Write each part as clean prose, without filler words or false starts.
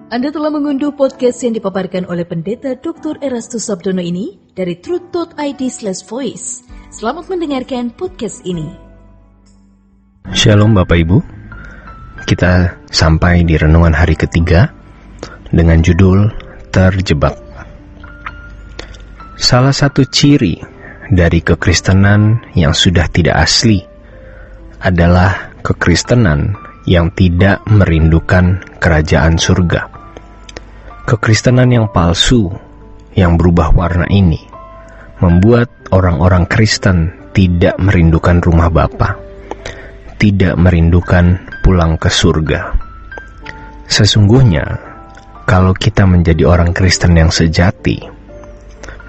Anda telah mengunduh podcast yang dipaparkan oleh Pendeta Dr. Erastus Sabdono ini dari truth.id/voice. Selamat mendengarkan podcast ini. Shalom Bapak Ibu. Kita sampai di renungan hari ketiga dengan judul Terjebak. Salah satu ciri dari kekristenan yang sudah tidak asli adalah kekristenan yang tidak merindukan kerajaan surga. Kekristenan yang palsu, yang berubah warna ini, membuat orang-orang Kristen tidak merindukan rumah Bapa, tidak merindukan pulang ke surga. Sesungguhnya, kalau kita menjadi orang Kristen yang sejati,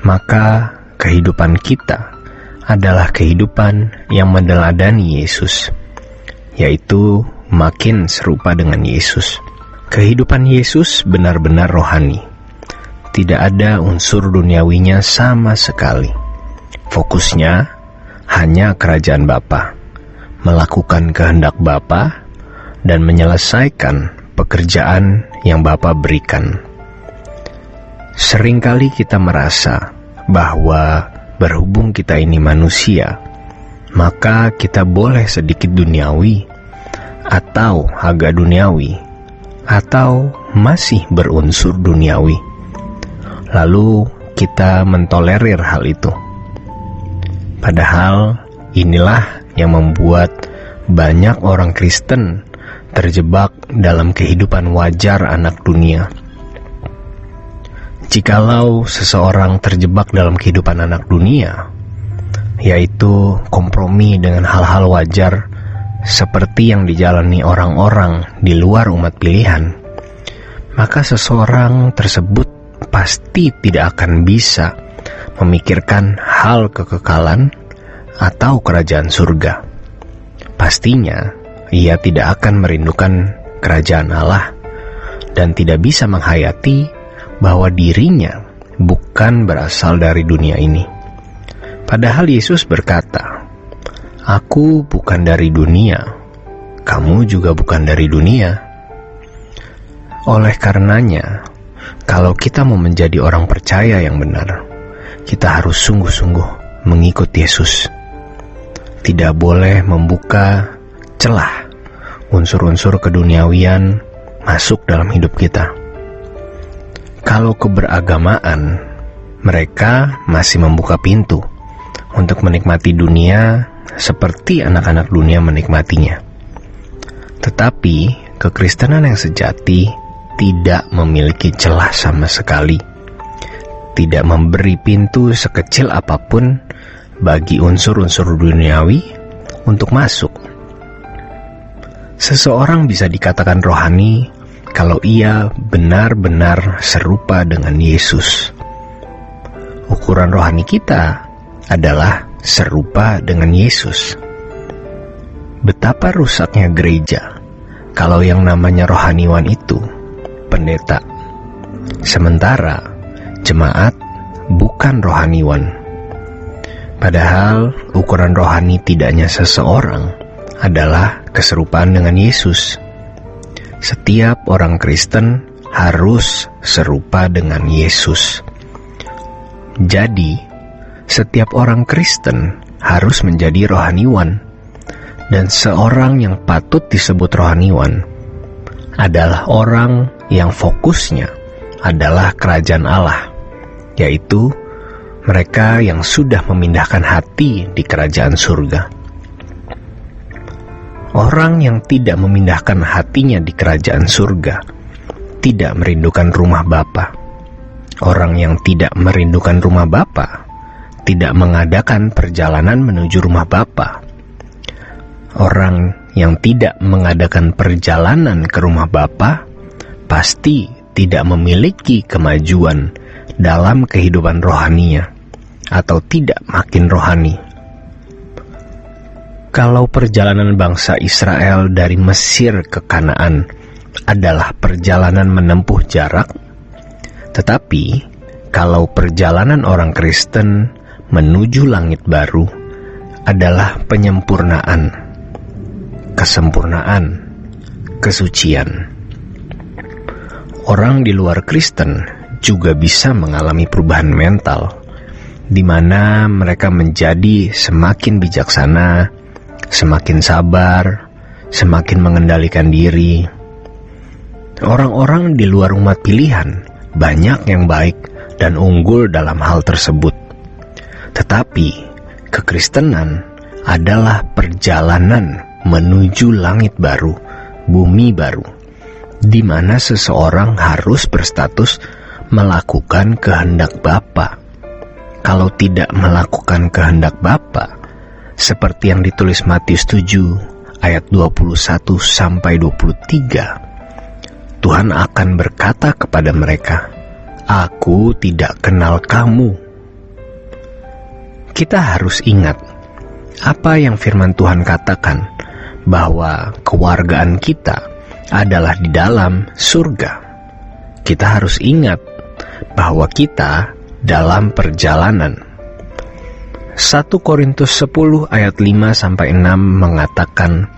maka kehidupan kita adalah kehidupan yang meneladani Yesus, yaitu makin serupa dengan Yesus. Kehidupan Yesus benar-benar rohani. Tidak ada unsur duniawinya sama sekali. Fokusnya hanya kerajaan Bapa, melakukan kehendak Bapa, dan menyelesaikan pekerjaan yang Bapa berikan. Seringkali kita merasa bahwa berhubung kita ini manusia, maka kita boleh sedikit duniawi, atau agak duniawi, atau masih berunsur duniawi. Lalu kita mentolerir hal itu. Padahal inilah yang membuat banyak orang Kristen terjebak dalam kehidupan wajar anak dunia. Jikalau seseorang terjebak dalam kehidupan anak dunia, yaitu kompromi dengan hal-hal wajar seperti yang dijalani orang-orang di luar umat pilihan, maka seseorang tersebut pasti tidak akan bisa memikirkan hal kekekalan atau kerajaan surga. Pastinya ia tidak akan merindukan kerajaan Allah dan tidak bisa menghayati bahwa dirinya bukan berasal dari dunia ini. Padahal Yesus berkata, "Aku bukan dari dunia, kamu juga bukan dari dunia." Oleh karenanya, kalau kita mau menjadi orang percaya yang benar, kita harus sungguh-sungguh mengikut Yesus. Tidak boleh membuka celah unsur-unsur keduniawian masuk dalam hidup kita. Kalau keberagamaan, mereka masih membuka pintu untuk menikmati dunia seperti anak-anak dunia menikmatinya. Tetapi kekristenan yang sejati tidak memiliki celah sama sekali, tidak memberi pintu sekecil apapun bagi unsur-unsur duniawi untuk masuk. Seseorang bisa dikatakan rohani kalau ia benar-benar serupa dengan Yesus. Ukuran rohani kita adalah serupa dengan Yesus. Betapa rusaknya gereja kalau yang namanya rohaniwan itu pendeta, sementara jemaat bukan rohaniwan. Padahal ukuran rohani tidaknya seseorang adalah keserupaan dengan Yesus. Setiap orang Kristen harus serupa dengan Yesus. Jadi, setiap orang Kristen harus menjadi rohaniwan, dan seorang yang patut disebut rohaniwan adalah orang yang fokusnya adalah kerajaan Allah, yaitu mereka yang sudah memindahkan hati di kerajaan surga. Orang yang tidak memindahkan hatinya di kerajaan surga tidak merindukan rumah Bapa. Orang yang tidak merindukan rumah Bapa tidak mengadakan perjalanan menuju rumah Bapa. Orang yang tidak mengadakan perjalanan ke rumah Bapa pasti tidak memiliki kemajuan dalam kehidupan rohaninya, atau tidak makin rohani. Kalau perjalanan bangsa Israel dari Mesir ke Kanaan adalah perjalanan menempuh jarak, tetapi kalau perjalanan orang Kristen menuju langit baru adalah penyempurnaan, kesempurnaan, kesucian. Orang di luar Kristen juga bisa mengalami perubahan mental, di mana mereka menjadi semakin bijaksana, semakin sabar, semakin mengendalikan diri. Orang-orang di luar umat pilihan banyak yang baik dan unggul dalam hal tersebut. Tetapi kekristenan adalah perjalanan menuju langit baru, bumi baru, di mana seseorang harus berstatus melakukan kehendak Bapa. Kalau tidak melakukan kehendak Bapa, seperti yang ditulis Matius 7 ayat 21 sampai 23, Tuhan akan berkata kepada mereka, "Aku tidak kenal kamu." Kita harus ingat apa yang firman Tuhan katakan, bahwa kewargaan kita adalah di dalam surga. Kita harus ingat bahwa kita dalam perjalanan. 1 Korintus 10 ayat 5-6 mengatakan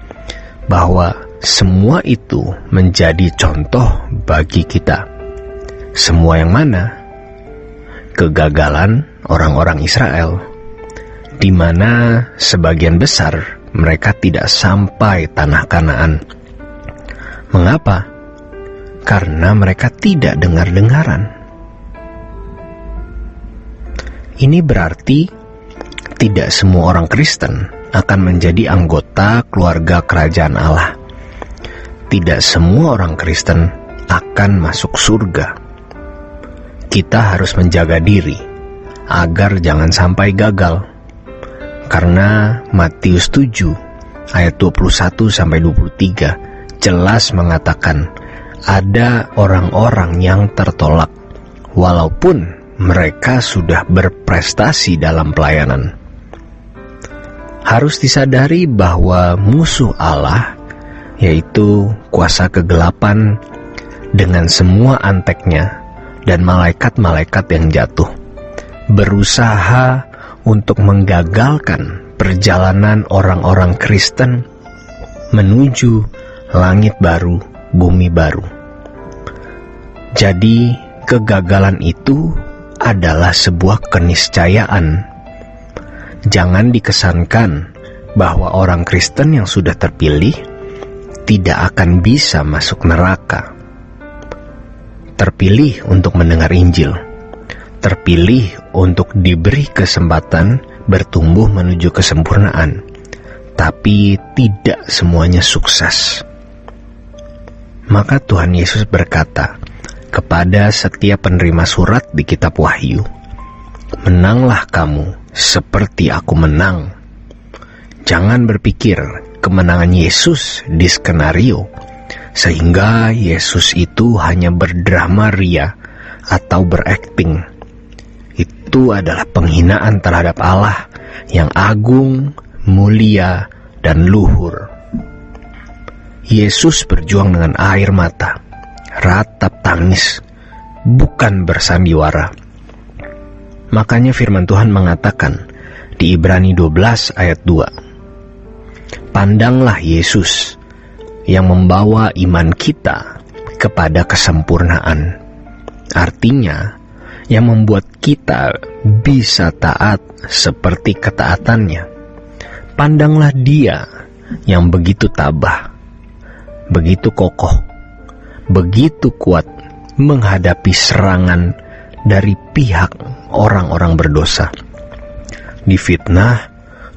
bahwa semua itu menjadi contoh bagi kita. Semua yang mana? Kegagalan orang-orang Israel, di mana sebagian besar mereka tidak sampai tanah Kanaan. Mengapa? Karena mereka tidak dengar-dengaran. Ini berarti tidak semua orang Kristen akan menjadi anggota keluarga kerajaan Allah. Tidak semua orang Kristen akan masuk surga. Kita harus menjaga diri agar jangan sampai gagal. Karena Matius 7 ayat 21-23 jelas mengatakan ada orang-orang yang tertolak walaupun mereka sudah berprestasi dalam pelayanan. Harus disadari bahwa musuh Allah, yaitu kuasa kegelapan dengan semua anteknya dan malaikat-malaikat yang jatuh, berusaha untuk menggagalkan perjalanan orang-orang Kristen menuju langit baru, bumi baru. Jadi, kegagalan itu adalah sebuah keniscayaan. Jangan dikesankan bahwa orang Kristen yang sudah terpilih tidak akan bisa masuk neraka. Terpilih untuk mendengar Injil, terpilih untuk diberi kesempatan bertumbuh menuju kesempurnaan, tapi tidak semuanya sukses. Maka Tuhan Yesus berkata kepada setiap penerima surat di kitab Wahyu, "Menanglah kamu seperti aku menang." Jangan berpikir kemenangan Yesus di skenario, sehingga Yesus itu hanya berdrama ria atau berakting. Itu adalah penghinaan terhadap Allah yang agung, mulia, dan luhur. Yesus berjuang dengan air mata, ratap tangis, bukan bersandiwara. Makanya firman Tuhan mengatakan di Ibrani 12 ayat 2, "Pandanglah Yesus yang membawa iman kita kepada kesempurnaan." Artinya, yang membuat kita bisa taat seperti ketaatannya. Pandanglah Dia yang begitu tabah, begitu kokoh, begitu kuat menghadapi serangan dari pihak orang-orang berdosa. Difitnah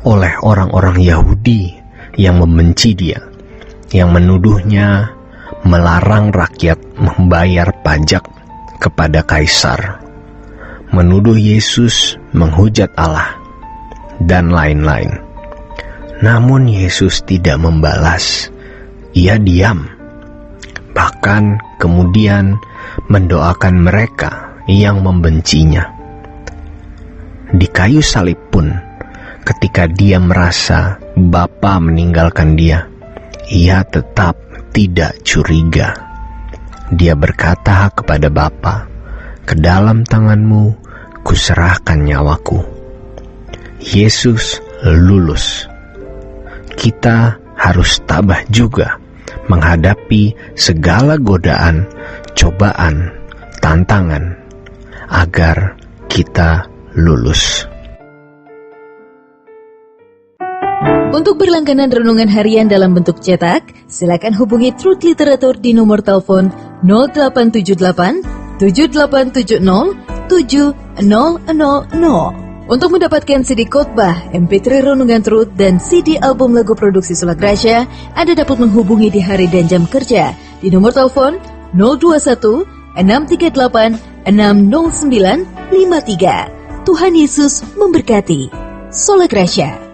oleh orang-orang Yahudi yang membenci Dia, yang menuduhnya melarang rakyat membayar pajak kepada kaisar, menuduh Yesus menghujat Allah, dan lain-lain. Namun Yesus tidak membalas. Ia diam. Bahkan kemudian mendoakan mereka yang membencinya. Di kayu salib pun, ketika Dia merasa Bapa meninggalkan Dia, Ia tetap tidak curiga. Dia berkata kepada Bapa, "Ke dalam tangan-Mu kuserahkan nyawaku." Yesus lulus. Kita harus tabah juga menghadapi segala godaan, cobaan, tantangan, agar kita lulus. Untuk berlangganan renungan harian dalam bentuk cetak, silakan hubungi Truth Literatur di nomor telepon 0878 7870 7000. Untuk mendapatkan CD khotbah, MP3 Renungan Truth, dan CD album lagu produksi Sola Gracia, Anda dapat menghubungi di hari dan jam kerja di nomor telepon 021 638 60953. Tuhan Yesus memberkati. Sola Gracia.